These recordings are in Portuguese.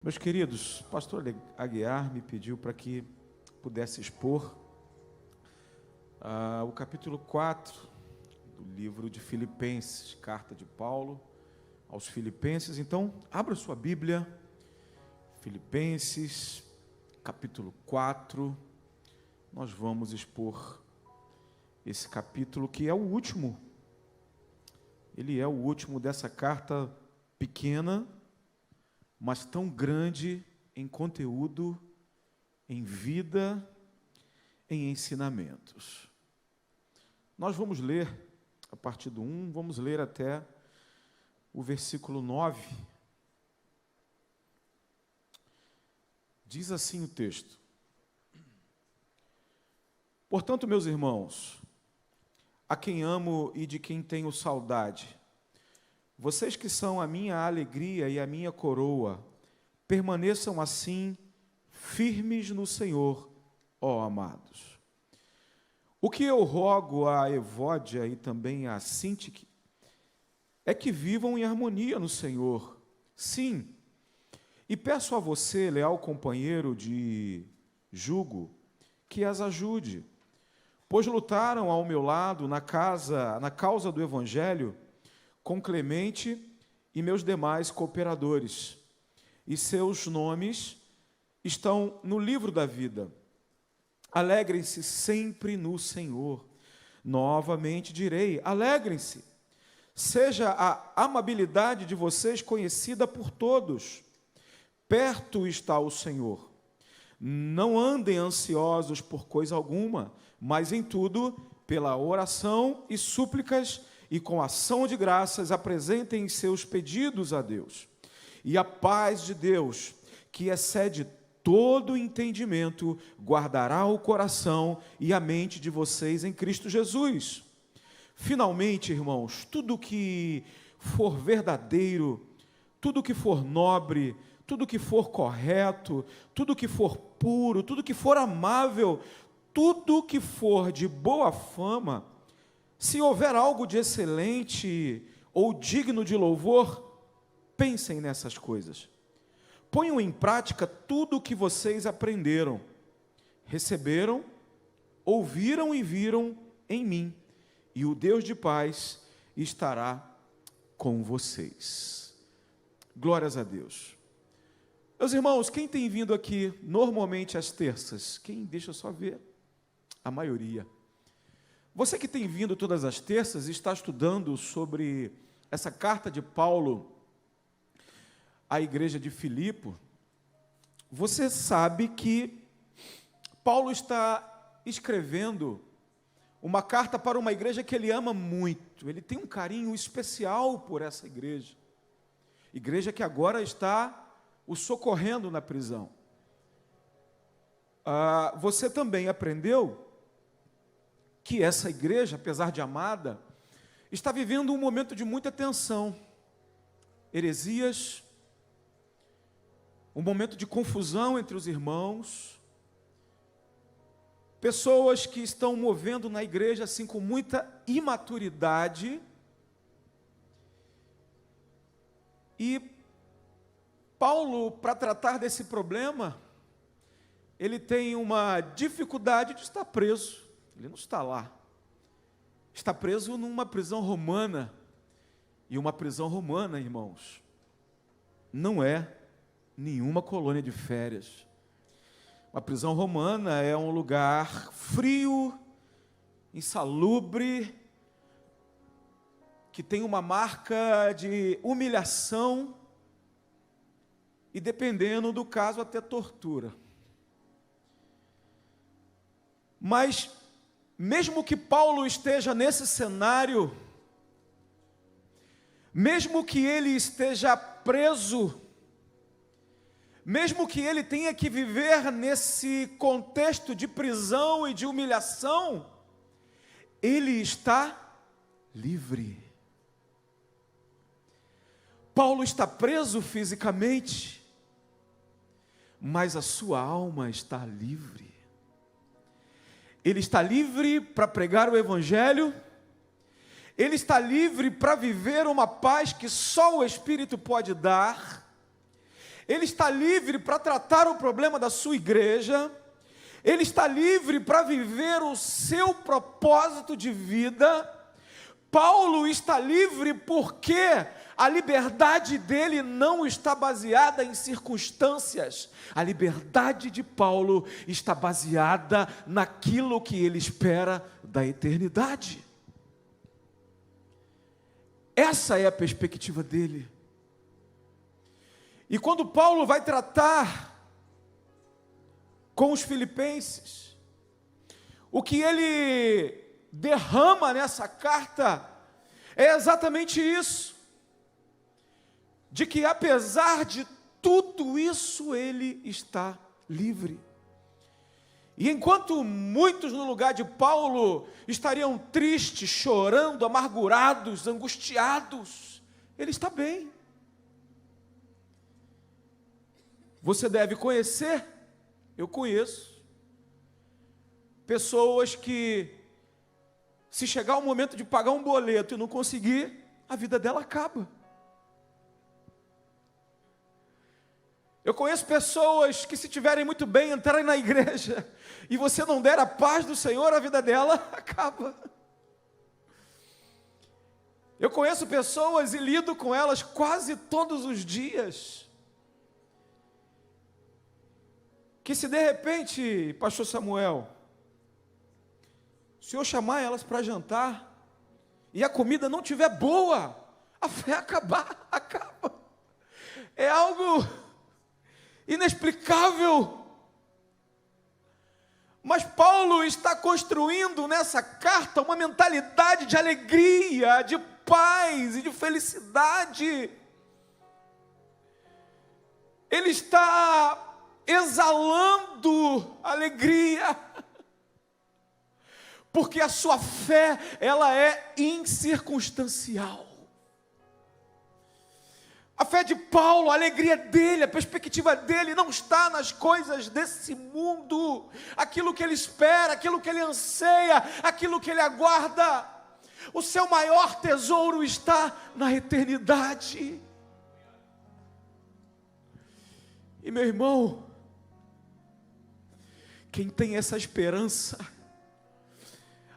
Meus queridos, o pastor Aguiar me pediu para que pudesse expor o capítulo 4 do livro de Filipenses, carta de Paulo aos Filipenses. Então, abra sua Bíblia, Filipenses, capítulo 4, nós vamos expor esse capítulo que é o último. Ele é o último dessa carta pequena, mas tão grande em conteúdo, em vida, em ensinamentos. Nós vamos ler, a partir do 1, vamos ler até o versículo 9. Diz assim o texto: Portanto, meus irmãos, a quem amo e de quem tenho saudade, vocês que são a minha alegria e a minha coroa, permaneçam assim firmes no Senhor, ó amados. O que eu rogo a Evódia e também a Sintique é que vivam em harmonia no Senhor. Sim, e peço a você, leal companheiro de jugo, que as ajude, pois lutaram ao meu lado na causa do Evangelho, com Clemente e meus demais cooperadores, e seus nomes estão no livro da vida. Alegrem-se sempre no Senhor. Novamente direi, alegrem-se. Seja a amabilidade de vocês conhecida por todos. Perto está o Senhor. Não andem ansiosos por coisa alguma, mas em tudo, pela oração e súplicas, e com ação de graças apresentem seus pedidos a Deus. E a paz de Deus, que excede todo entendimento, guardará o coração e a mente de vocês em Cristo Jesus. Finalmente, irmãos, tudo que for verdadeiro, tudo que for nobre, tudo que for correto, tudo que for puro, tudo que for amável, tudo que for de boa fama, se houver algo de excelente ou digno de louvor, pensem nessas coisas. Ponham em prática tudo o que vocês aprenderam, receberam, ouviram e viram em mim, e o Deus de paz estará com vocês. Glórias a Deus. Meus irmãos, quem tem vindo aqui normalmente às terças? Deixa eu só ver. A maioria. Você que tem vindo todas as terças e está estudando sobre essa carta de Paulo à igreja de Filipe, você sabe que Paulo está escrevendo uma carta para uma igreja que ele ama muito. Ele tem um carinho especial por essa igreja. Igreja que agora está o socorrendo na prisão. Você também aprendeu que essa igreja, apesar de amada, está vivendo um momento de muita tensão, heresias, um momento de confusão entre os irmãos, pessoas que estão movendo na igreja assim com muita imaturidade, e Paulo, para tratar desse problema, ele tem uma dificuldade de estar preso. Ele não está lá. Está preso numa prisão romana. E uma prisão romana, irmãos, não é nenhuma colônia de férias. Uma prisão romana é um lugar frio, insalubre, que tem uma marca de humilhação e, dependendo do caso, até tortura. Mas mesmo que Paulo esteja nesse cenário, mesmo que ele esteja preso, mesmo que ele tenha que viver nesse contexto de prisão e de humilhação, ele está livre. Paulo está preso fisicamente, mas a sua alma está livre. Ele está livre para pregar o Evangelho, ele está livre para viver uma paz que só o Espírito pode dar, ele está livre para tratar o problema da sua igreja, ele está livre para viver o seu propósito de vida. Paulo está livre porque a liberdade dele não está baseada em circunstâncias. A liberdade de Paulo está baseada naquilo que ele espera da eternidade. Essa é a perspectiva dele. E quando Paulo vai tratar com os filipenses, o que ele derrama nessa carta é exatamente isso, de que apesar de tudo isso, ele está livre. E enquanto muitos no lugar de Paulo estariam tristes, chorando, amargurados, angustiados, ele está bem. Você deve conhecer, eu conheço, pessoas que, se chegar o momento de pagar um boleto e não conseguir, a vida dela acaba. Eu conheço pessoas que, se tiverem muito bem, entrarem na igreja, e você não der a paz do Senhor, a vida dela acaba. Eu conheço pessoas e lido com elas quase todos os dias, que se de repente, pastor Samuel, o senhor chamar elas para jantar, e a comida não estiver boa, a fé acaba. É algo inexplicável. Mas Paulo está construindo nessa carta uma mentalidade de alegria, de paz e de felicidade. Ele está exalando alegria, porque a sua fé, ela é incircunstancial. A fé de Paulo, a alegria dele, a perspectiva dele não está nas coisas desse mundo, aquilo que ele espera, aquilo que ele anseia, aquilo que ele aguarda. O seu maior tesouro está na eternidade. E meu irmão, quem tem essa esperança,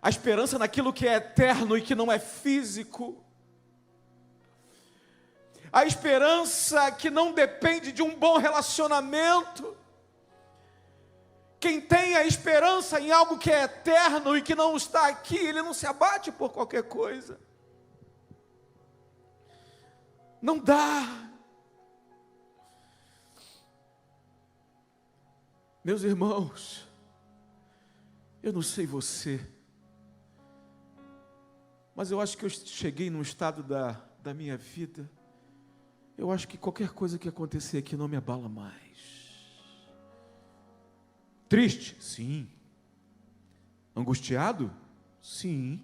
a esperança naquilo que é eterno e que não é físico, a esperança que não depende de um bom relacionamento, quem tem a esperança em algo que é eterno e que não está aqui, ele não se abate por qualquer coisa. Não dá. Meus irmãos, eu não sei você, mas eu acho que eu cheguei num estado da minha vida, eu acho que qualquer coisa que acontecer aqui não me abala mais. Triste? Sim. Angustiado? Sim.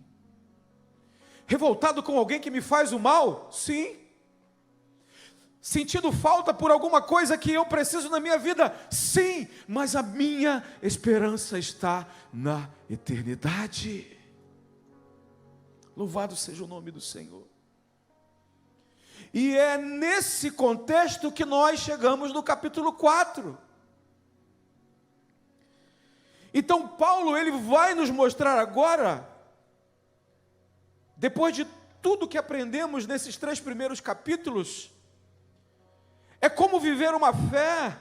Revoltado com alguém que me faz o mal? Sim. Sentindo falta por alguma coisa que eu preciso na minha vida? Sim. Mas a minha esperança está na eternidade. Louvado seja o nome do Senhor. E é nesse contexto que nós chegamos no capítulo 4. Então Paulo, ele vai nos mostrar agora, depois de tudo que aprendemos nesses 3 primeiros capítulos, é como viver uma fé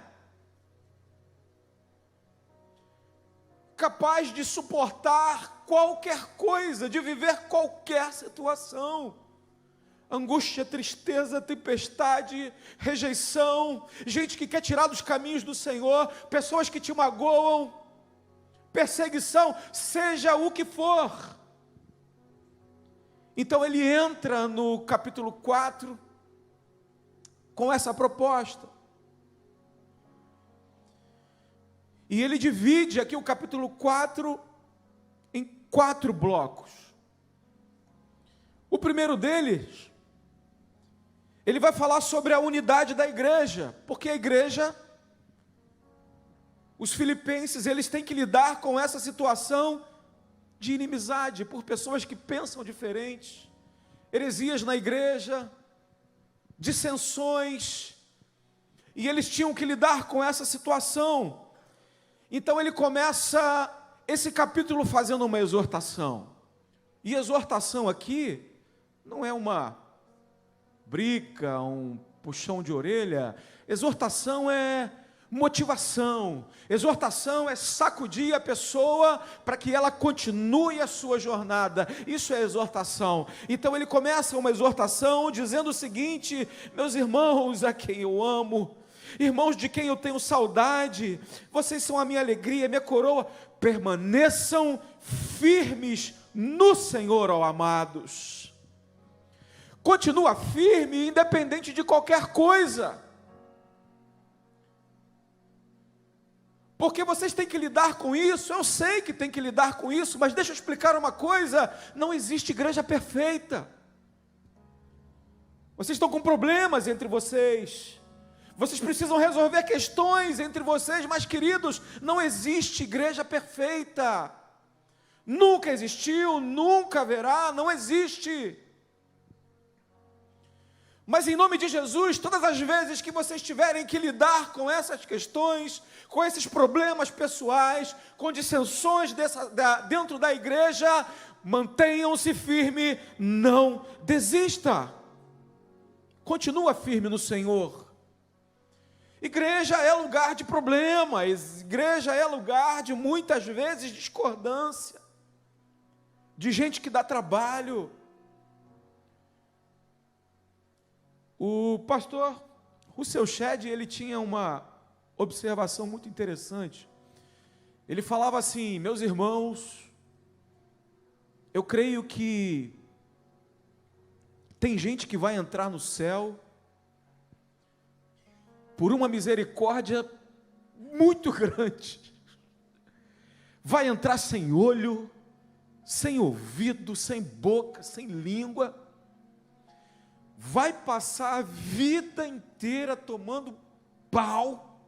capaz de suportar qualquer coisa, de viver qualquer situação. Angústia, tristeza, tempestade, rejeição, gente que quer tirar dos caminhos do Senhor, pessoas que te magoam, perseguição, seja o que for. Então ele entra no capítulo 4 com essa proposta. E ele divide aqui o capítulo 4 em 4 blocos. O primeiro deles, ele vai falar sobre a unidade da igreja, porque a igreja, os filipenses, eles têm que lidar com essa situação de inimizade por pessoas que pensam diferente, heresias na igreja, dissensões, e eles tinham que lidar com essa situação. Então ele começa esse capítulo fazendo uma exortação. E exortação aqui não é uma briga, um puxão de orelha. Exortação é motivação. Exortação é sacudir a pessoa para que ela continue a sua jornada. Isso é exortação. Então ele começa uma exortação dizendo o seguinte: meus irmãos a quem eu amo, irmãos de quem eu tenho saudade, vocês são a minha alegria, a minha coroa, permaneçam firmes no Senhor, ó amados. Continua firme, independente de qualquer coisa. Porque vocês têm que lidar com isso, eu sei que tem que lidar com isso, mas deixa eu explicar uma coisa: não existe igreja perfeita. Vocês estão com problemas entre vocês, vocês precisam resolver questões entre vocês, mas queridos, não existe igreja perfeita. Nunca existiu, nunca haverá, não existe. Mas em nome de Jesus, todas as vezes que vocês tiverem que lidar com essas questões, com esses problemas pessoais, com dissensões dentro da igreja, mantenham-se firme, não desista. Continua firme no Senhor. Igreja é lugar de problemas, igreja é lugar de muitas vezes discordância, de gente que dá trabalho. O pastor Russell Shedd, ele tinha uma observação muito interessante. Ele falava assim: meus irmãos, eu creio que tem gente que vai entrar no céu por uma misericórdia muito grande. Vai entrar sem olho, sem ouvido, sem boca, sem língua. Vai passar a vida inteira tomando pau.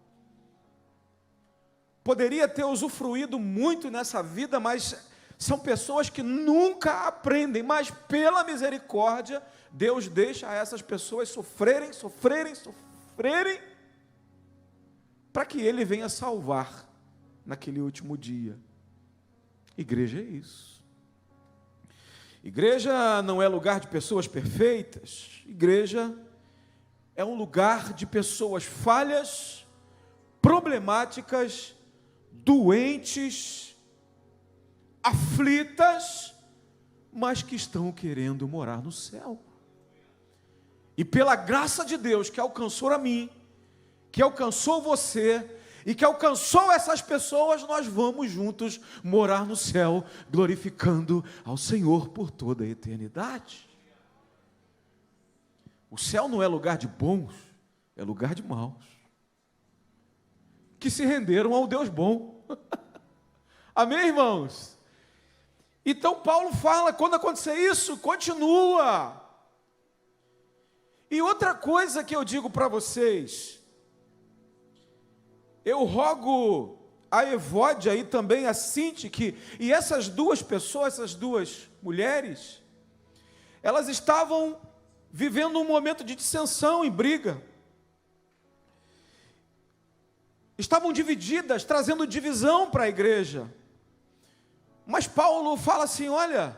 Poderia ter usufruído muito nessa vida, mas são pessoas que nunca aprendem. Mas pela misericórdia, Deus deixa essas pessoas sofrerem, para que Ele venha salvar naquele último dia. Igreja é isso. Igreja não é lugar de pessoas perfeitas. Igreja é um lugar de pessoas falhas, problemáticas, doentes, aflitas, mas que estão querendo morar no céu. E pela graça de Deus que alcançou a mim, que alcançou você e que alcançou essas pessoas, nós vamos juntos morar no céu, glorificando ao Senhor por toda a eternidade. O céu não é lugar de bons, é lugar de maus, que se renderam ao Deus bom. Amém, irmãos? Então Paulo fala: quando acontecer isso, continua. E outra coisa que eu digo para vocês, eu rogo a Evódia e também a Sintique, e essas duas pessoas, essas duas mulheres, elas estavam vivendo um momento de dissensão e briga. Estavam divididas, trazendo divisão para a igreja. Mas Paulo fala assim: olha,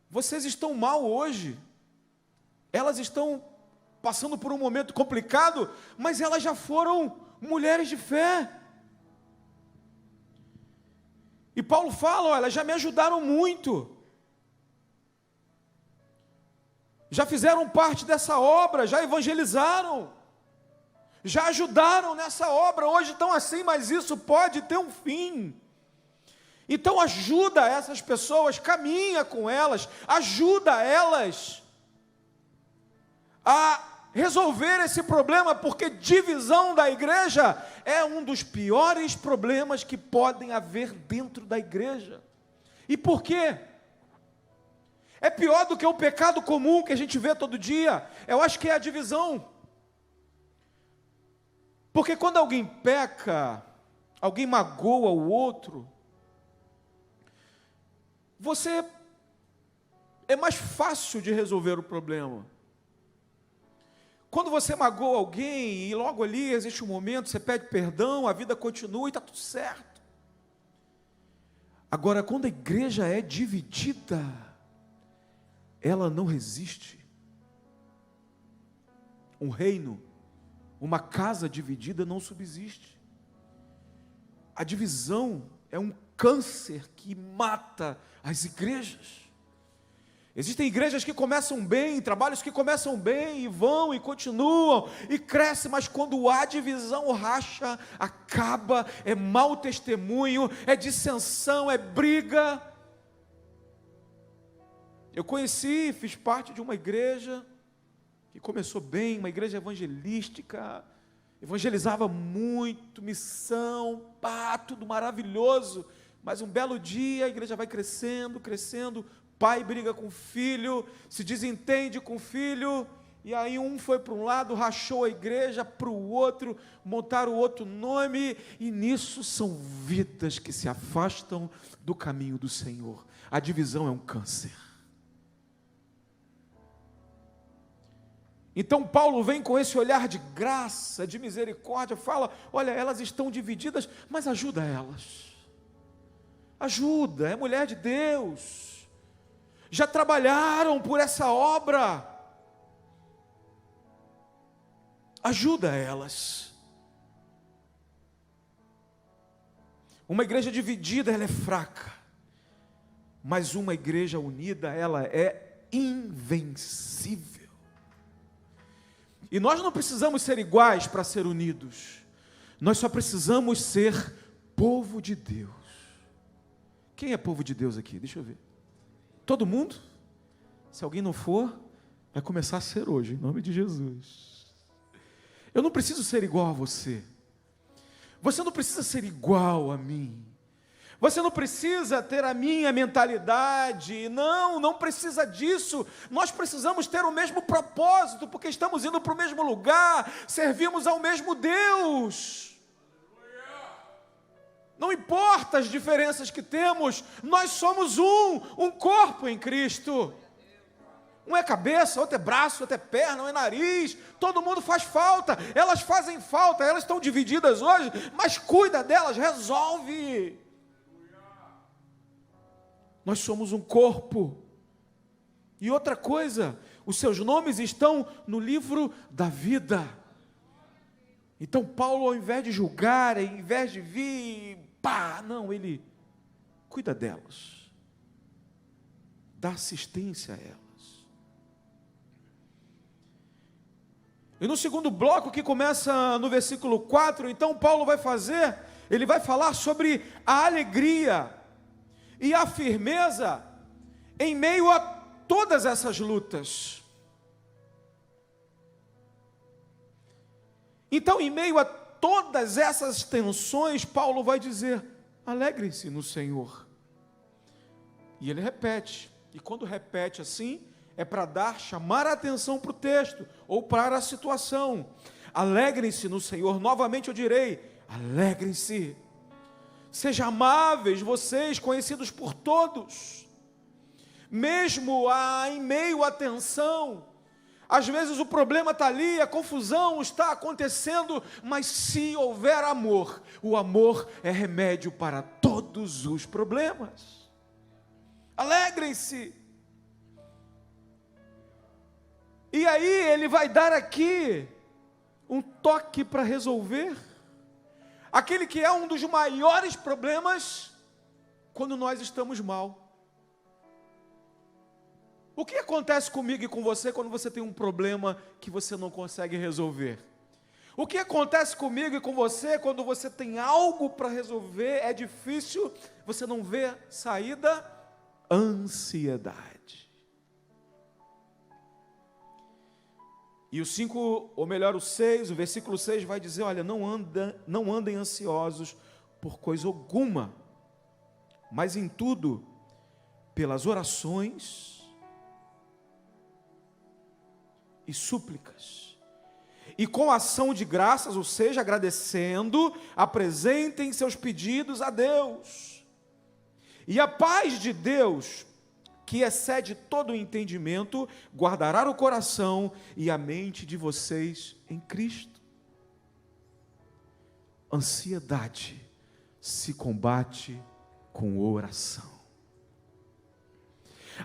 vocês estão mal hoje, elas estão passando por um momento complicado, mas elas já foram mulheres de fé. E Paulo fala: olha, já me ajudaram muito, já fizeram parte dessa obra, já evangelizaram, já ajudaram nessa obra, hoje estão assim, mas isso pode ter um fim. Então ajuda essas pessoas, caminha com elas, ajuda elas a resolver esse problema, porque divisão da igreja é um dos piores problemas que podem haver dentro da igreja. E por quê? É pior do que o pecado comum que a gente vê todo dia. Eu acho que é a divisão. Porque quando alguém peca, alguém magoa o outro, é mais fácil de resolver o problema. Quando você magoa alguém e logo ali existe um momento, você pede perdão, a vida continua e está tudo certo. Agora, quando a igreja é dividida, ela não resiste. Um reino, uma casa dividida não subsiste. A divisão é um câncer que mata as igrejas. Existem igrejas que começam bem, trabalhos que começam bem e vão e continuam e crescem, mas quando há divisão, racha, acaba, é mau testemunho, é dissensão, é briga. Eu conheci, fiz parte de uma igreja que começou bem, uma igreja evangelística, evangelizava muito, missão, tudo maravilhoso, mas um belo dia a igreja vai crescendo, crescendo, pai briga com o filho, se desentende com o filho, e aí um foi para um lado, rachou a igreja, para o outro, montaram outro nome, e nisso são vidas que se afastam do caminho do Senhor. A divisão é um câncer. Então Paulo vem com esse olhar de graça, de misericórdia, fala, olha, elas estão divididas, mas ajuda elas. Ajuda, é mulher de Deus. Já trabalharam por essa obra. Ajuda elas. Uma igreja dividida, ela é fraca. Mas uma igreja unida, ela é invencível. E nós não precisamos ser iguais para ser unidos. Nós só precisamos ser povo de Deus. Quem é povo de Deus aqui? Deixa eu ver. Todo mundo? Se alguém não for, vai começar a ser hoje, em nome de Jesus. Eu não preciso ser igual a você. Você não precisa ser igual a mim. Você não precisa ter a minha mentalidade. Não precisa disso. Nós precisamos ter o mesmo propósito, porque estamos indo para o mesmo lugar, servimos ao mesmo Deus. Não importa as diferenças que temos, nós somos um corpo em Cristo. Um é cabeça, outro é braço, outro é perna, um é nariz, todo mundo faz falta, elas fazem falta, elas estão divididas hoje, mas cuida delas, resolve. Nós somos um corpo. E outra coisa, os seus nomes estão no livro da vida. Então Paulo, ao invés de julgar, ao invés de vir, não, ele cuida delas, dá assistência a elas. E no segundo bloco, que começa no versículo 4, então Paulo ele vai falar sobre a alegria e a firmeza em meio a todas essas lutas. Então, em meio a todas essas tensões, Paulo vai dizer, alegrem-se no Senhor. E ele repete, e quando repete assim, é para chamar a atenção para o texto, ou para a situação. Alegrem-se no Senhor, novamente eu direi, alegrem-se. Sejam amáveis vocês, conhecidos por todos, mesmo em meio à tensão. Às vezes o problema está ali, a confusão está acontecendo, mas se houver amor, o amor é remédio para todos os problemas. Alegrem-se. E aí ele vai dar aqui um toque para resolver aquele que é um dos maiores problemas quando nós estamos mal. O que acontece comigo e com você quando você tem um problema que você não consegue resolver? O que acontece comigo e com você quando você tem algo para resolver, é difícil, você não vê saída? Ansiedade. E o 5, ou melhor o 6, o versículo 6 vai dizer, olha, não andem ansiosos por coisa alguma, mas em tudo, pelas orações e súplicas, e com ação de graças, ou seja, agradecendo, apresentem seus pedidos a Deus, e a paz de Deus, que excede todo o entendimento, guardará o coração e a mente de vocês em Cristo. Ansiedade se combate com oração.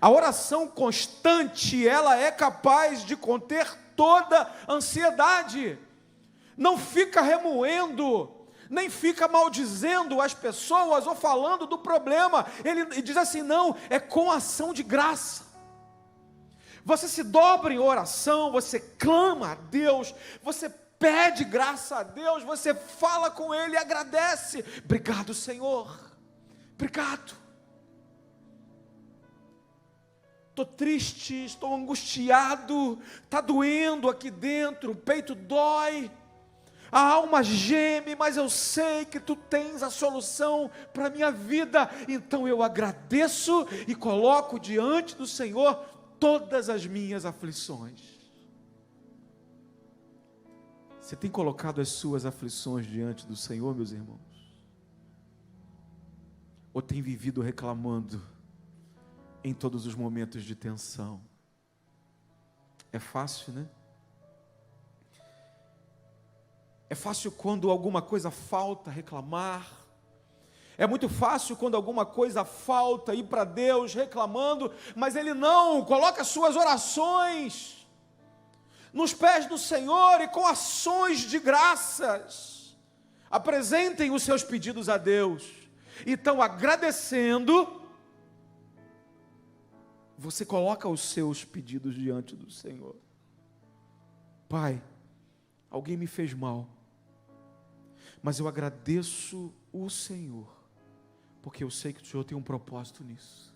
A oração constante, ela é capaz de conter toda ansiedade. Não fica remoendo, nem fica maldizendo as pessoas ou falando do problema. Ele diz assim, não, é com ação de graça. Você se dobra em oração, você clama a Deus, você pede graça a Deus, você fala com Ele e agradece. Obrigado, Senhor, obrigado. Estou triste, estou angustiado, está doendo aqui dentro, o peito dói, a alma geme, mas eu sei que Tu tens a solução para a minha vida, então eu agradeço e coloco diante do Senhor todas as minhas aflições. Você tem colocado as suas aflições diante do Senhor, meus irmãos? Ou tem vivido reclamando em todos os momentos de tensão? É fácil, né? É fácil quando alguma coisa falta reclamar. É muito fácil quando alguma coisa falta ir para Deus reclamando, mas Ele não, coloca as suas orações nos pés do Senhor e com ações de graças apresentem os seus pedidos a Deus. Então, agradecendo, você coloca os seus pedidos diante do Senhor. Pai, alguém me fez mal, mas eu agradeço o Senhor, porque eu sei que o Senhor tem um propósito nisso.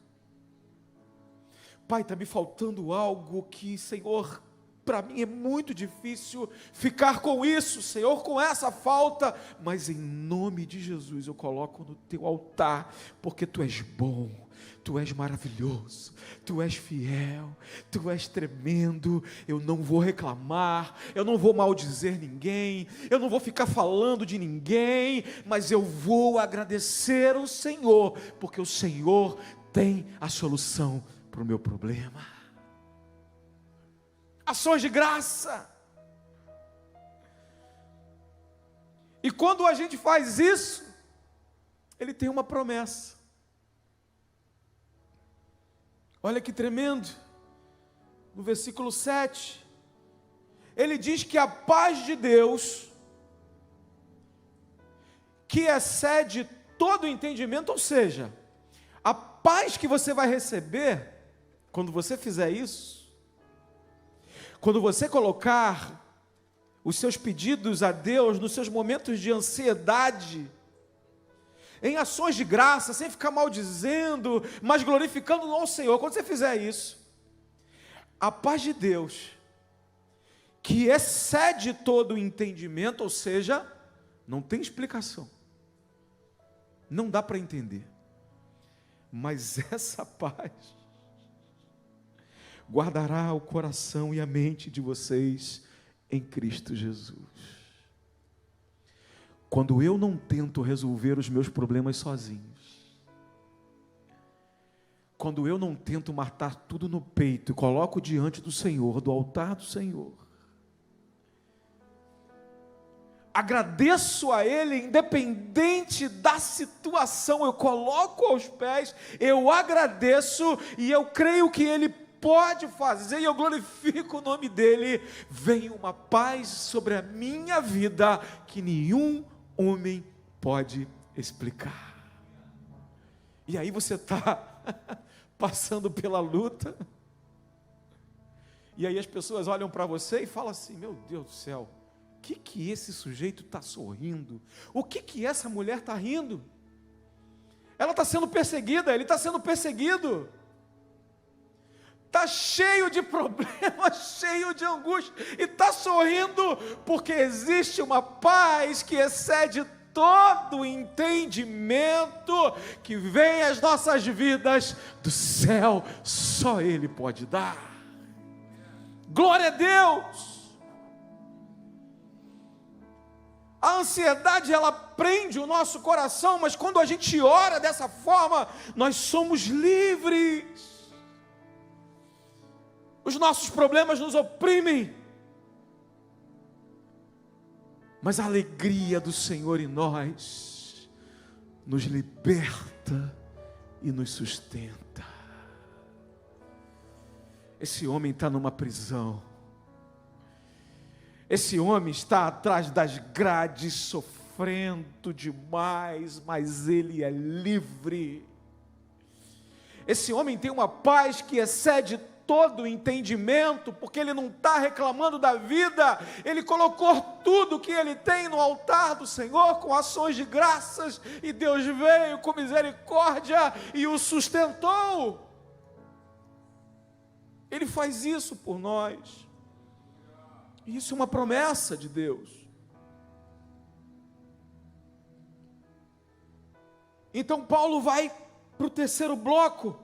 Pai, está me faltando algo que, Senhor, para mim é muito difícil ficar com isso, Senhor, com essa falta, mas em nome de Jesus eu coloco no Teu altar, porque Tu és bom, Tu és maravilhoso, Tu és fiel, Tu és tremendo. Eu não vou reclamar, eu não vou maldizer ninguém, eu não vou ficar falando de ninguém, mas eu vou agradecer ao Senhor, porque o Senhor tem a solução para o meu problema. Ações de graça. E quando a gente faz isso, Ele tem uma promessa. Olha que tremendo, no versículo 7, Ele diz que a paz de Deus, que excede todo o entendimento, ou seja, a paz que você vai receber, quando você fizer isso, quando você colocar os seus pedidos a Deus, nos seus momentos de ansiedade, em ações de graça, sem ficar maldizendo, mas glorificando ao Senhor, quando você fizer isso, a paz de Deus, que excede todo o entendimento, ou seja, não tem explicação, não dá para entender, mas essa paz guardará o coração e a mente de vocês em Cristo Jesus. Quando eu não tento resolver os meus problemas sozinhos, quando eu não tento matar tudo no peito e coloco diante do Senhor, do altar do Senhor, agradeço a Ele, independente da situação, eu coloco aos pés, eu agradeço e eu creio que Ele pode fazer, e eu glorifico o nome dEle, vem uma paz sobre a minha vida, que nenhum homem pode explicar. E aí você está passando pela luta, e aí as pessoas olham para você e falam assim, meu Deus do céu, o que esse sujeito está sorrindo? O que essa mulher está rindo? Ela está sendo perseguida, ele está sendo perseguido, está cheio de problemas, cheio de angústia, e está sorrindo, porque existe uma paz que excede todo o entendimento, que vem às nossas vidas do céu, só Ele pode dar. Glória a Deus! A ansiedade, ela prende o nosso coração, mas quando a gente ora dessa forma, nós somos livres. Os nossos problemas nos oprimem. Mas a alegria do Senhor em nós nos liberta e nos sustenta. Esse homem está numa prisão. Esse homem está atrás das grades, sofrendo demais, mas ele é livre. Esse homem tem uma paz que excede todo o entendimento, porque ele não está reclamando da vida, ele colocou tudo que ele tem no altar do Senhor, com ações de graças, e Deus veio com misericórdia e o sustentou. Ele faz isso por nós. Isso é uma promessa de Deus. Então Paulo vai para o terceiro bloco,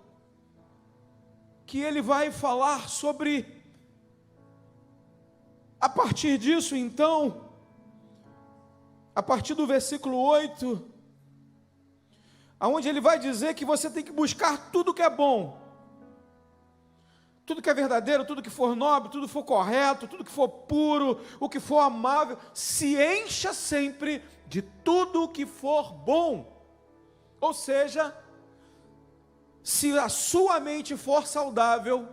que ele vai falar sobre, a partir disso então, a partir do versículo 8, aonde ele vai dizer que você tem que buscar tudo que é bom, tudo que é verdadeiro, tudo que for nobre, tudo que for correto, tudo que for puro, o que for amável, se encha sempre de tudo que for bom. Ou seja, se a sua mente for saudável,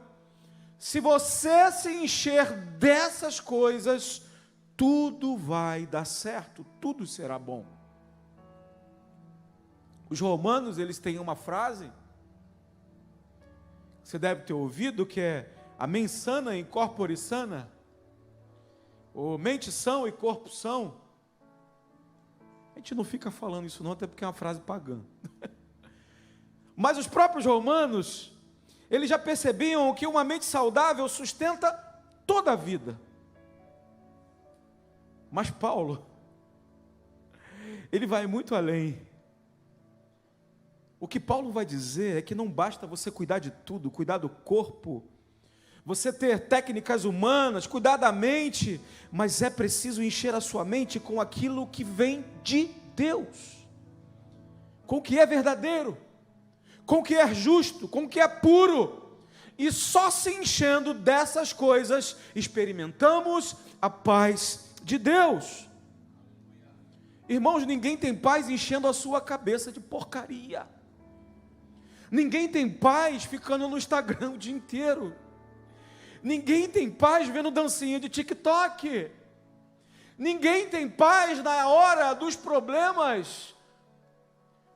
se você se encher dessas coisas, tudo vai dar certo, tudo será bom. Os romanos, eles têm uma frase, você deve ter ouvido, que é a mens sana in corpore sana, ou mente são e corpo são. A gente não fica falando isso não, até porque é uma frase pagã. Mas os próprios romanos, eles já percebiam que uma mente saudável sustenta toda a vida. Mas Paulo, ele vai muito além. O que Paulo vai dizer é que não basta você cuidar de tudo, cuidar do corpo, você ter técnicas humanas, cuidar da mente, mas é preciso encher a sua mente com aquilo que vem de Deus, com o que é verdadeiro, com o que é justo, com o que é puro, e só se enchendo dessas coisas, experimentamos a paz de Deus. Irmãos, ninguém tem paz enchendo a sua cabeça de porcaria. Ninguém tem paz ficando no Instagram o dia inteiro. Ninguém tem paz vendo dancinha de TikTok. Ninguém tem paz na hora dos problemas,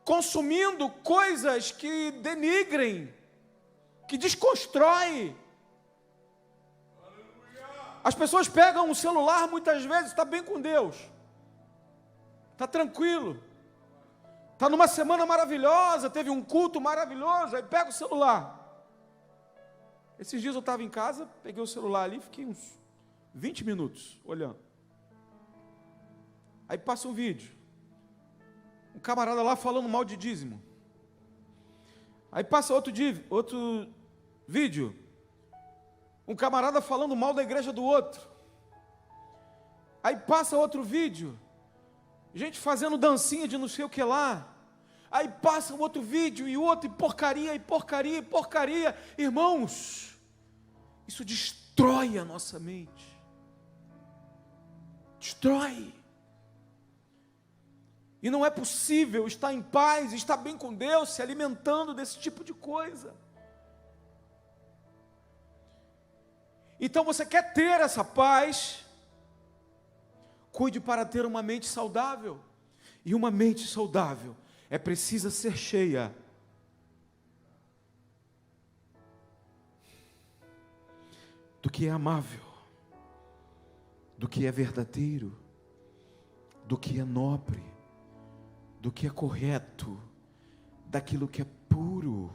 consumindo coisas que denigrem, que desconstroem. As pessoas pegam um celular, muitas vezes, está bem com Deus, está tranquilo, está numa semana maravilhosa, teve um culto maravilhoso, aí pega o celular. Esses dias eu estava em casa, peguei o celular ali, fiquei uns 20 minutos olhando. Aí passa um vídeo, um camarada lá falando mal de dízimo. Aí passa outro vídeo, um camarada falando mal da igreja do outro. Aí passa outro vídeo, gente fazendo dancinha de não sei o que lá. Aí passa um outro vídeo e outro, e porcaria, e porcaria, e porcaria. Irmãos, isso destrói a nossa mente. Destrói. E não é possível estar em paz, estar bem com Deus, se alimentando desse tipo de coisa. Então você quer ter essa paz, cuide para ter uma mente saudável. E uma mente saudável precisa ser cheia do que é amável, do que é verdadeiro, do que é nobre, do que é correto, daquilo que é puro.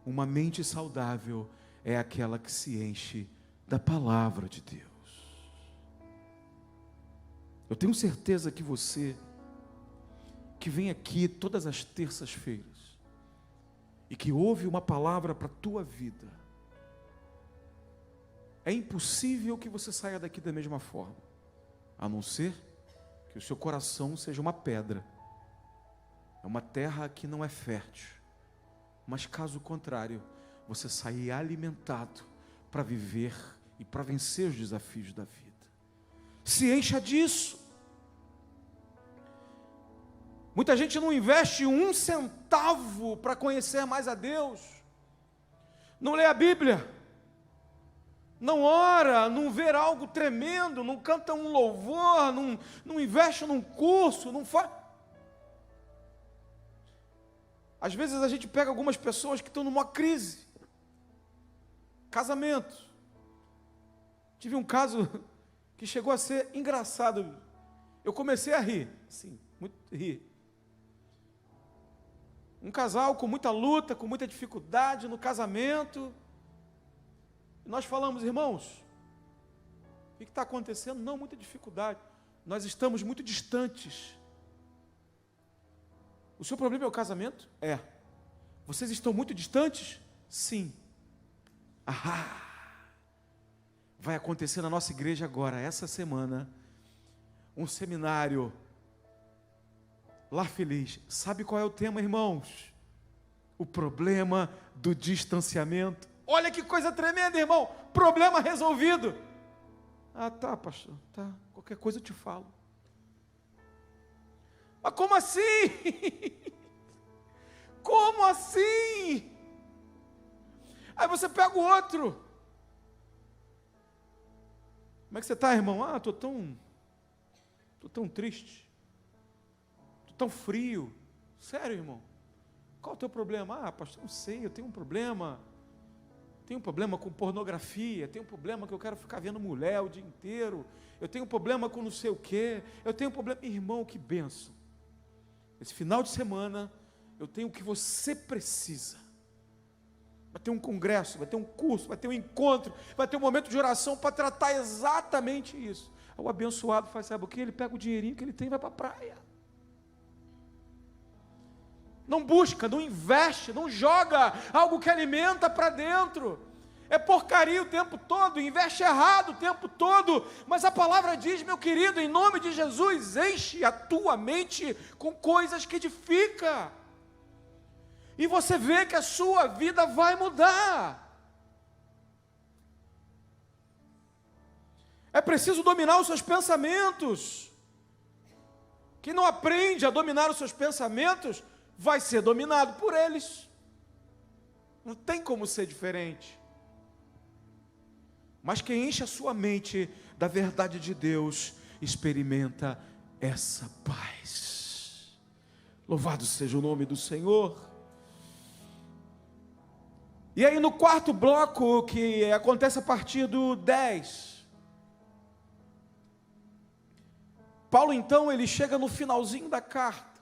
Uma mente saudável é aquela que se enche da palavra de Deus. Eu tenho certeza que você, que vem aqui todas as terças-feiras, e que ouve uma palavra para a tua vida, é impossível que você saia daqui da mesma forma, a não ser que o seu coração seja uma pedra, é uma terra que não é fértil, mas caso contrário, você sair alimentado para viver e para vencer os desafios da vida. Se encha disso. Muita gente não investe 1 centavo para conhecer mais a Deus. Não lê a Bíblia. Não ora, não vê algo tremendo, não canta um louvor, não investe num curso, não faz. Às vezes a gente pega algumas pessoas que estão numa crise. Casamento. Tive um caso que chegou a ser engraçado. Eu comecei a rir, sim, muito rir. Um casal com muita luta, com muita dificuldade no casamento. E nós falamos, irmãos, o que está acontecendo? Não, muita dificuldade. Nós estamos muito distantes. O seu problema é o casamento? É. Vocês estão muito distantes? Sim. Ahá! Vai acontecer na nossa igreja agora, essa semana, um seminário lá feliz. Sabe qual é o tema, irmãos? O problema do distanciamento. Olha que coisa tremenda, irmão. Problema resolvido. Ah, tá, pastor. Tá. Qualquer coisa eu te falo. Mas como assim? Como assim? Aí você pega o outro. Como é que você está, irmão? Ah, estou tão triste. Estou tão frio. Sério, irmão? Qual é o teu problema? Ah, pastor, não sei, eu tenho um problema. Tenho um problema com pornografia, tenho um problema que eu quero ficar vendo mulher o dia inteiro, eu tenho um problema com não sei o quê, eu tenho um problema... Irmão, que bênção. Esse final de semana, eu tenho o que você precisa. Vai ter um congresso, vai ter um curso, vai ter um encontro, vai ter um momento de oração para tratar exatamente isso. O abençoado faz, sabe o que? Ele pega o dinheirinho que ele tem e vai para a praia. Não busca, não investe, não joga algo que alimenta para dentro. É porcaria o tempo todo, investe errado o tempo todo. Mas a palavra diz, meu querido, em nome de Jesus, enche a tua mente com coisas que edificam. E você vê que a sua vida vai mudar. É preciso dominar os seus pensamentos. Quem não aprende a dominar os seus pensamentos, vai ser dominado por eles. Não tem como ser diferente. Mas quem enche a sua mente da verdade de Deus, experimenta essa paz. Louvado seja o nome do Senhor. E aí no quarto bloco, que acontece a partir do 10, Paulo então, ele chega no finalzinho da carta.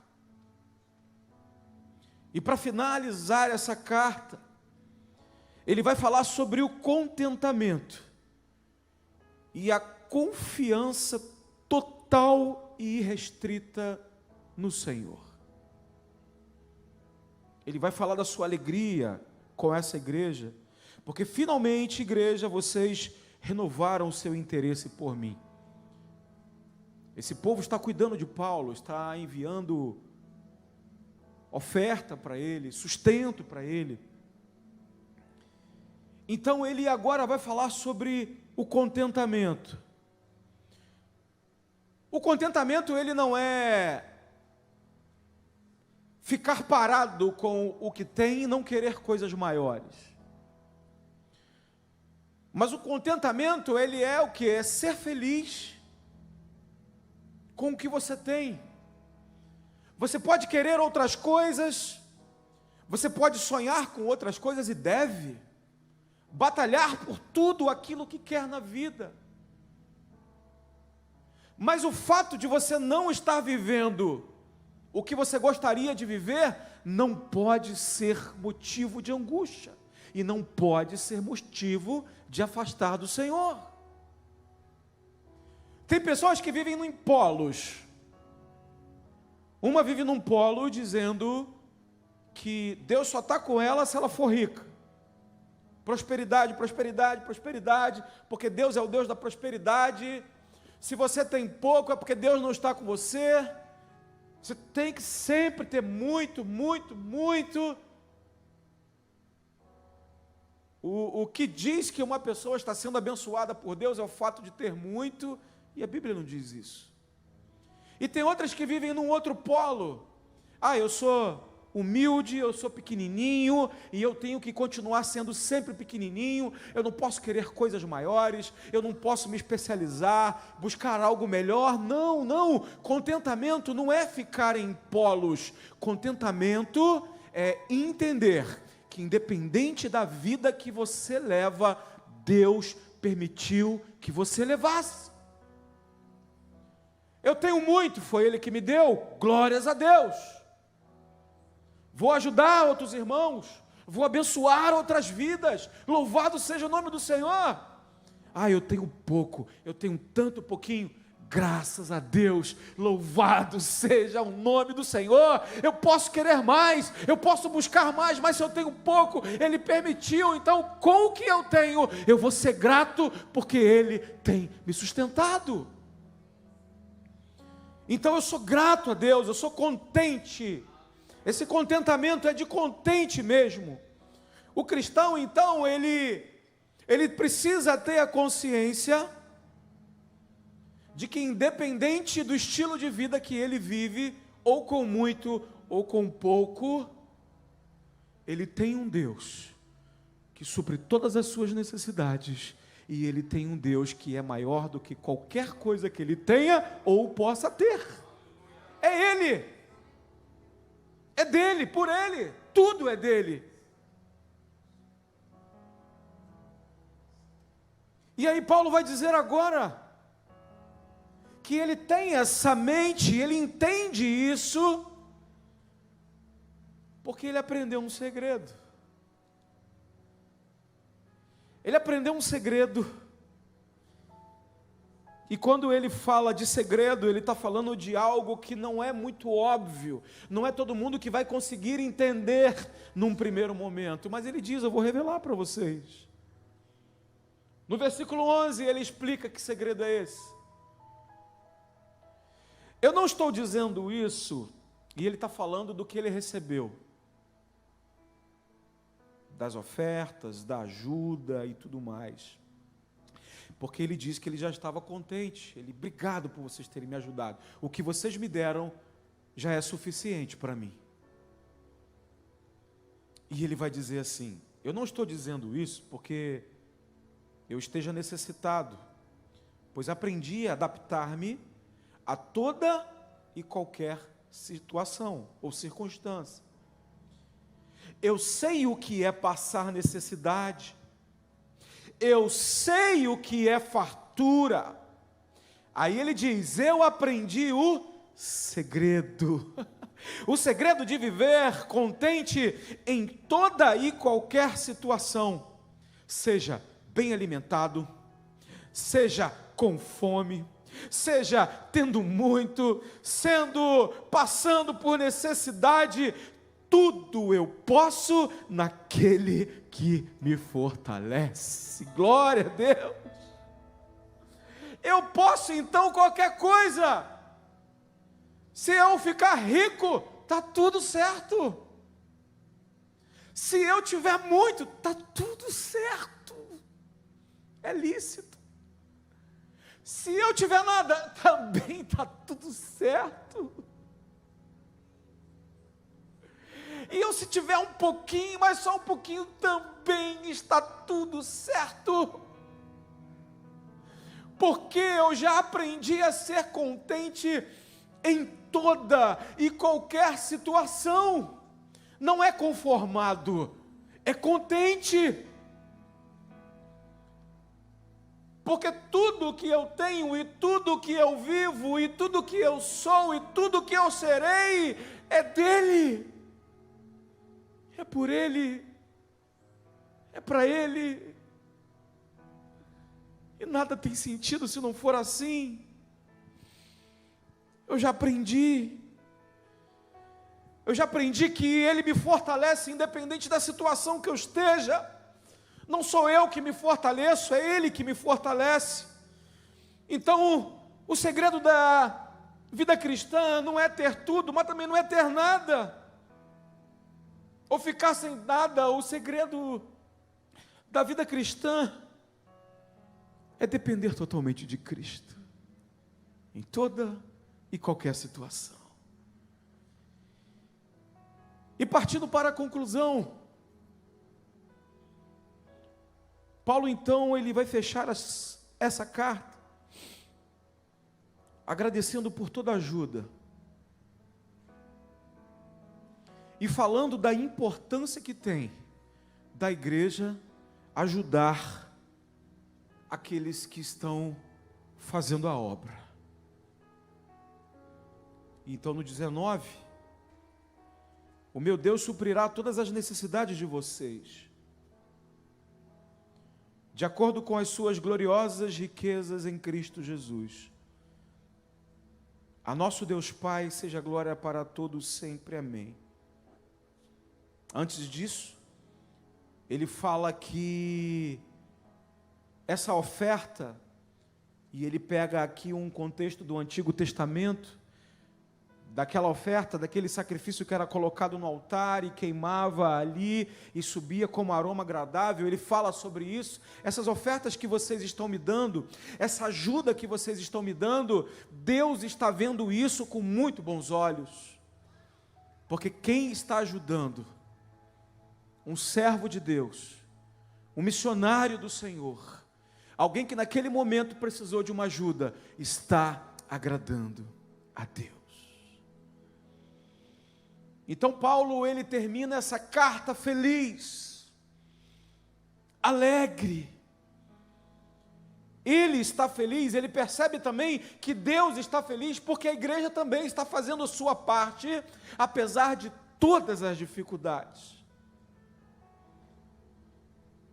E para finalizar essa carta, ele vai falar sobre o contentamento e a confiança total e irrestrita no Senhor. Ele vai falar da sua alegria com essa igreja, porque finalmente, igreja, vocês renovaram o seu interesse por mim. Esse povo está cuidando de Paulo, está enviando oferta para ele, sustento para ele. Então ele agora vai falar sobre o contentamento. O contentamento, ele não é ficar parado com o que tem e não querer coisas maiores. Mas o contentamento, ele é o que? É ser feliz com o que você tem. Você pode querer outras coisas, você pode sonhar com outras coisas e deve batalhar por tudo aquilo que quer na vida. Mas o fato de você não estar vivendo o que você gostaria de viver, não pode ser motivo de angústia, e não pode ser motivo de afastar do Senhor. Tem pessoas que vivem em polos. Uma vive num polo dizendo que Deus só está com ela se ela for rica. Prosperidade, prosperidade, prosperidade, porque Deus é o Deus da prosperidade. Se você tem pouco, é porque Deus não está com você. Você tem que sempre ter muito, muito, muito. O que diz que uma pessoa está sendo abençoada por Deus é o fato de ter muito, e a Bíblia não diz isso. E tem outras que vivem num outro polo. Eu sou humilde, eu sou pequenininho, e eu tenho que continuar sendo sempre pequenininho, eu não posso querer coisas maiores, eu não posso me especializar, buscar algo melhor. Não, contentamento não é ficar em polos, contentamento é entender que independente da vida que você leva, Deus permitiu que você levasse. Eu tenho muito, foi Ele que me deu, glórias a Deus. Vou ajudar outros irmãos, vou abençoar outras vidas, louvado seja o nome do Senhor. Eu tenho pouco, eu tenho tanto pouquinho, graças a Deus, louvado seja o nome do Senhor. Eu posso querer mais, eu posso buscar mais, mas se eu tenho pouco, Ele permitiu, então com o que eu tenho, eu vou ser grato, porque Ele tem me sustentado. Então eu sou grato a Deus, eu sou contente. Esse contentamento é de contente mesmo. O cristão, então, ele precisa ter a consciência de que independente do estilo de vida que ele vive, ou com muito, ou com pouco, ele tem um Deus que supre todas as suas necessidades, e ele tem um Deus que é maior do que qualquer coisa que ele tenha ou possa ter. É Ele. É dele, por Ele, tudo é dele. E aí Paulo vai dizer agora, que ele tem essa mente, ele entende isso, porque ele aprendeu um segredo. Ele aprendeu um segredo. E quando ele fala de segredo, ele está falando de algo que não é muito óbvio, não é todo mundo que vai conseguir entender num primeiro momento, mas ele diz, eu vou revelar para vocês. No versículo 11 ele explica que segredo é esse. Eu não estou dizendo isso, e ele está falando do que ele recebeu, das ofertas, da ajuda e tudo mais. Porque ele disse que ele já estava contente. Obrigado por vocês terem me ajudado. O que vocês me deram já é suficiente para mim. E ele vai dizer assim, eu não estou dizendo isso porque eu esteja necessitado, pois aprendi a adaptar-me a toda e qualquer situação ou circunstância. Eu sei o que é passar necessidade, eu sei o que é fartura. Aí ele diz, eu aprendi o segredo. O segredo de viver contente em toda e qualquer situação. Seja bem alimentado, seja com fome, seja tendo muito, passando por necessidade, tudo eu posso naquele que me fortalece. Glória a Deus. Eu posso então qualquer coisa. Se eu ficar rico, está tudo certo. Se eu tiver muito, está tudo certo. É lícito. Se eu tiver nada, também está tudo certo. E eu se tiver um pouquinho, mas só um pouquinho, também está tudo certo. Porque eu já aprendi a ser contente em toda e qualquer situação. Não é conformado, é contente. Porque tudo que eu tenho, e tudo que eu vivo, e tudo que eu sou, e tudo que eu serei, é dele. É por Ele, é para Ele, e nada tem sentido se não for assim. Eu já aprendi que Ele me fortalece independente da situação que eu esteja. Não sou eu que me fortaleço, é Ele que me fortalece. Então, o segredo da vida cristã não é ter tudo, mas também não é ter nada, ou ficar sem nada. O segredo da vida cristã é depender totalmente de Cristo, em toda e qualquer situação. E partindo para a conclusão, Paulo então ele vai fechar essa carta, agradecendo por toda a ajuda, e falando da importância que tem da igreja ajudar aqueles que estão fazendo a obra. Então no 19, o meu Deus suprirá todas as necessidades de vocês, de acordo com as suas gloriosas riquezas em Cristo Jesus. A nosso Deus Pai seja glória para todos sempre, amém. Antes disso, ele fala que essa oferta, e ele pega aqui um contexto do Antigo Testamento, daquela oferta, daquele sacrifício que era colocado no altar e queimava ali e subia como aroma agradável. Ele fala sobre isso. Essas ofertas que vocês estão me dando, essa ajuda que vocês estão me dando, Deus está vendo isso com muito bons olhos, porque quem está ajudando um servo de Deus, um missionário do Senhor, alguém que naquele momento precisou de uma ajuda, está agradando a Deus. Então Paulo, ele termina essa carta feliz, alegre. Ele está feliz, ele percebe também que Deus está feliz, porque a igreja também está fazendo a sua parte, apesar de todas as dificuldades.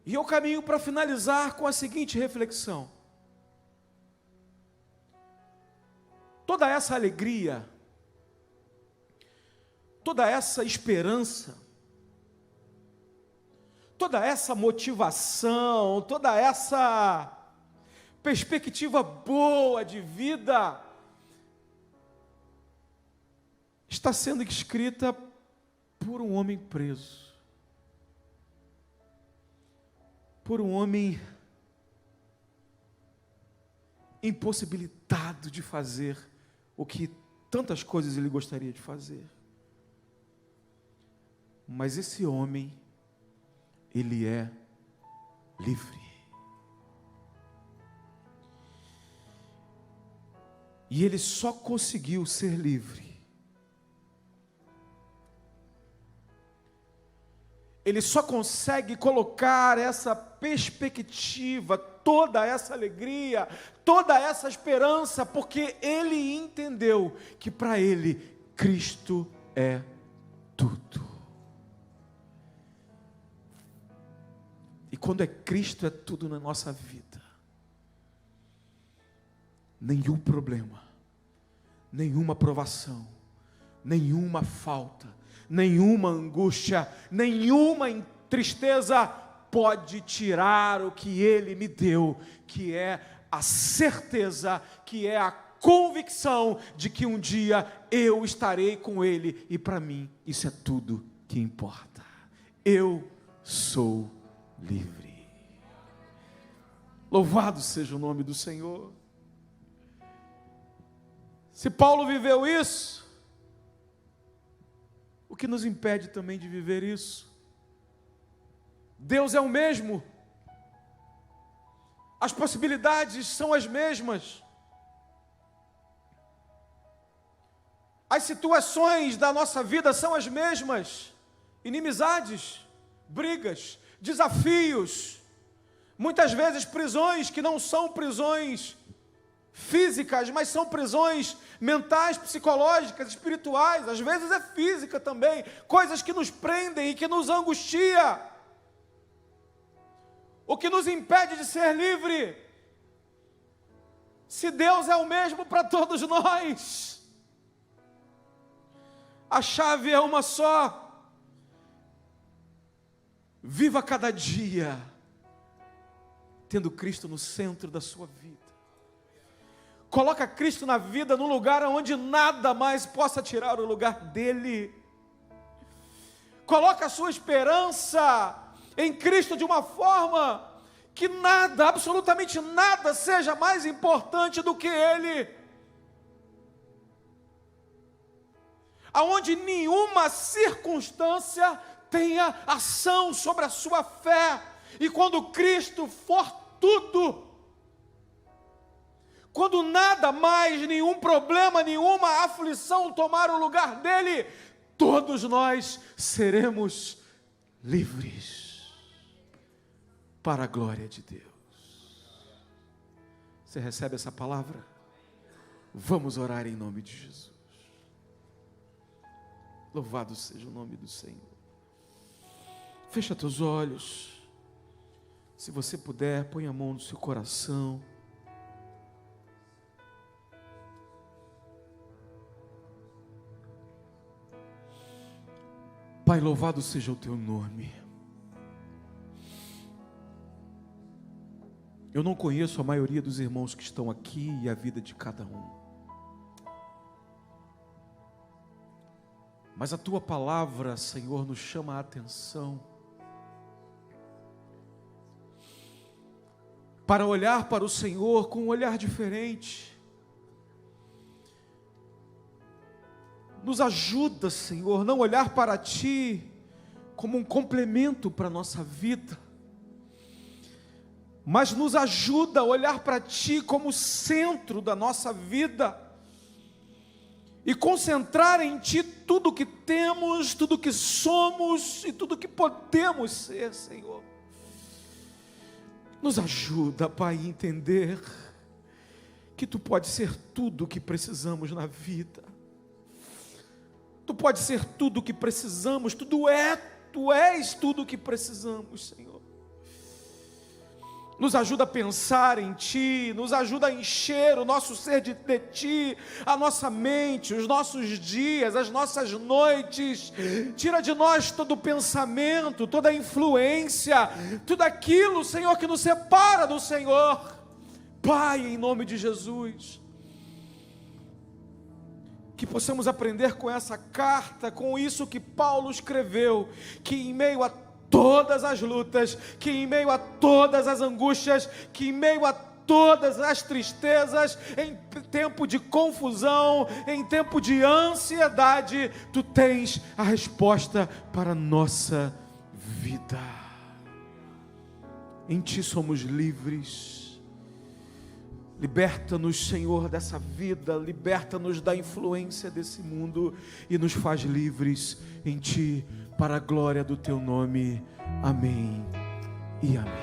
E eu caminho para finalizar com a seguinte reflexão: toda essa alegria, toda essa esperança, toda essa motivação, toda essa perspectiva boa de vida, está sendo escrita por um homem preso, por um homem impossibilitado de fazer o que tantas coisas ele gostaria de fazer. Mas esse homem, ele é livre. E ele só conseguiu ser livre. Ele só consegue colocar essa perspectiva, toda essa alegria, toda essa esperança, porque ele entendeu que para ele Cristo é tudo. E quando é Cristo é tudo na nossa vida, nenhum problema, nenhuma provação, nenhuma falta, nenhuma angústia, nenhuma tristeza pode tirar o que Ele me deu, que é a certeza, que é a convicção de que um dia eu estarei com Ele, e para mim isso é tudo que importa. Eu sou livre. Louvado seja o nome do Senhor. Se Paulo viveu isso, o que nos impede também de viver isso? Deus é o mesmo, as possibilidades são as mesmas, as situações da nossa vida são as mesmas, inimizades, brigas, desafios, muitas vezes prisões que não são prisões físicas, mas são prisões mentais, psicológicas, espirituais, às vezes é física também, coisas que nos prendem e que nos angustia, o que nos impede de ser livre. Se Deus é o mesmo para todos nós, a chave é uma só: viva cada dia tendo Cristo no centro da sua vida. Coloca Cristo na vida num lugar onde nada mais possa tirar o lugar dele. Coloca a sua esperança em Cristo de uma forma que nada, absolutamente nada, seja mais importante do que Ele. Aonde nenhuma circunstância tenha ação sobre a sua fé. E quando Cristo for tudo, quando nada mais, nenhum problema, nenhuma aflição tomar o lugar dele, todos nós seremos livres para a glória de Deus. Você recebe essa palavra? Vamos orar em nome de Jesus. Louvado seja o nome do Senhor. Fecha teus olhos. Se você puder, põe a mão no seu coração. Pai, louvado seja o teu nome. Eu não conheço a maioria dos irmãos que estão aqui e a vida de cada um. Mas a tua palavra, Senhor, nos chama a atenção para olhar para o Senhor com um olhar diferente. Nos ajuda, Senhor, não olhar para Ti como um complemento para a nossa vida, mas nos ajuda a olhar para Ti como o centro da nossa vida e concentrar em Ti tudo o que temos, tudo o que somos e tudo o que podemos ser, Senhor. Nos ajuda, Pai, a entender que Tu pode ser tudo o que precisamos na vida. Tu pode ser tudo o que precisamos, Tu és tudo o que precisamos, Senhor. Nos ajuda a pensar em Ti, nos ajuda a encher o nosso ser de Ti, a nossa mente, os nossos dias, as nossas noites. Tira de nós todo pensamento, toda influência, tudo aquilo, Senhor, que nos separa do Senhor. Pai, em nome de Jesus, que possamos aprender com essa carta, com isso que Paulo escreveu, que em meio a todas as lutas, que em meio a todas as angústias, que em meio a todas as tristezas, em tempo de confusão, em tempo de ansiedade, Tu tens a resposta para a nossa vida. Em Ti somos livres. Liberta-nos, Senhor, dessa vida, liberta-nos da influência desse mundo e nos faz livres em Ti, para a glória do Teu nome. Amém e amém.